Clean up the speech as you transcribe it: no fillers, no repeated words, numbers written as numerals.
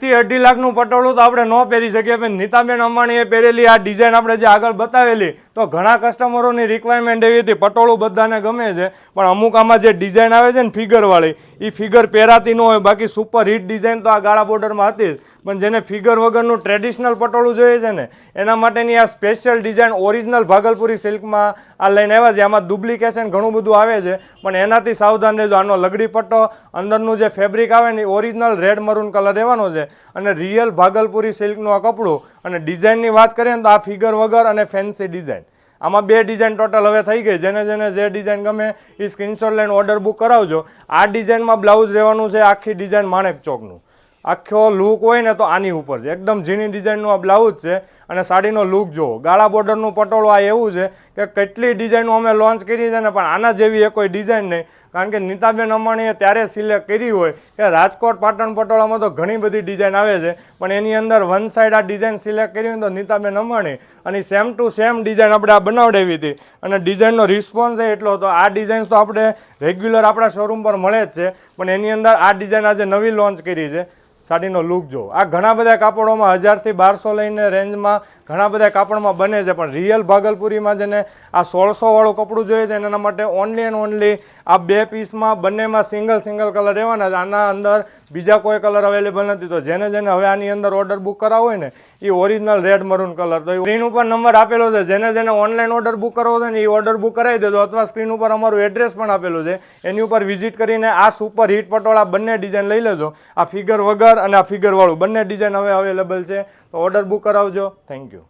થી 2.5 લાખનું પટોળું તો આપણે ન પહેરી શકીએ, પણ નીતાબેન અંબાણીએ પહેરેલી આ ડિઝાઇન આપણે જે આગળ બતાવેલી તો ઘણા કસ્ટમરોની રિક્વાયરમેન્ટ એવી હતી, પટોળું બધાને ગમે છે, પણ અમુક આમાં જે ડિઝાઇન આવે છે ને ફિગરવાળી, એ ફિગર પહેરાતી ન હોય. બાકી સુપર હિટ ડિઝાઇન તો આ ગાળા બોર્ડરમાં હતી જ, પણ જેને ફિગર વગરનું ટ્રેડિશનલ પટોળું જોઈએ છે ને એના માટેની આ સ્પેશિયલ ડિઝાઇન ઓરિજિનલ ભાગલપુરી સિલ્કમાં આ લઈને આવ્યા છે. આમાં ડુપ્લિકેશન ઘણું બધું આવે છે, પણ એનાથી સાવધાન રહેજો. આનો લગડી પટ્ટો અંદરનું જે ફેબ્રિક આવે ને એ ઓરિજિનલ રેડ મરૂન કલર રહેવાનો છે, અને રિયલ ભાગલપુરી સિલ્કનું આ કપડું. અને ડિઝાઇનની વાત કરીએ ને તો આ ફિગર વગર અને ફેન્સી ડિઝાઇન, આમાં 2 ડિઝાઇન ટોટલ હવે થઈ ગઈ. જેને જે ડિઝાઇન ગમે એ સ્ક્રીનશોટ લઈને ઓર્ડર બુક કરાવજો. આ ડિઝાઇનમાં બ્લાઉઝ રહેવાનું છે આખી ડિઝાઇન માણેક ચોકનું. આખો લુક હોય ને તો આની ઉપર છે, એકદમ ઝીણી ડિઝાઇનનું આ બ્લાઉઝ છે. અને સાડીનો લુક જુઓ, ગાળા બોર્ડરનું પટોળું આ એવું છે કે કેટલી ડિઝાઇનો અમે લોન્ચ કરી છે ને, પણ આના જેવી એ કોઈ ડિઝાઇન નહીં. કારણ કે નીતાબેન અંબાણીએ ત્યારે સિલેક્ટ કરી હોય કે રાજકોટ પાટણ પટોળામાં તો ઘણી બધી ડિઝાઇન આવે છે, પણ એની અંદર વન સાઈડ આ ડિઝાઇન સિલેક્ટ કરી હોય તો નીતાબેન અંબાણી, અને સેમ ટુ સેમ ડિઝાઇન આપણે આ બનાવડાવી હતી. અને ડિઝાઇનનો રિસ્પોન્સ એટલો હતો. આ ડિઝાઇન્સ તો આપણે રેગ્યુલર આપણા શોરૂમ પર મળે જ છે, પણ એની અંદર આ ડિઝાઇન આજે નવી લોન્ચ કરી છે. સાડીનો લુક જો, આ ઘણા બધા કાપડોમાં 1000 થી 1200 લઈને રેન્જમાં ઘણા બધા કાપડમાં બને છે, પણ રિયલ ભાગલપુરીમાં જેને આ 1600 વાળું કપડું જોઈએ છે એના માટે ઓનલી એન્ડ ઓનલી આ 2 પીસમાં બંનેમાં સિંગલ કલર રહેવાના છે. આના અંદર બીજા કોઈ કલર અવેલેબલ નથી. તો જેને હવે આની અંદર ઓર્ડર બુક કરાવવો હોય ને એ ઓરિજિનલ રેડ મરૂન કલર, તો સ્ક્રીન ઉપર નંબર આપેલો છે. જેને ઓનલાઈન ઓર્ડર બુક કરવો છે ને એ ઓર્ડર બુક કરાવી દેજો, અથવા સ્ક્રીન ઉપર અમારું એડ્રેસ પણ આપેલું છે, એની ઉપર વિઝિટ કરીને આ સુપર હિટ પટોળા બંને ડિઝાઇન લઈ લેજો. આ ફિગર વગર અને આ ફિગર વાળું બંને ડિઝાઇન હવે અવેલેબલ છે, તો ઓર્ડર બુક કરાવજો. Thank you.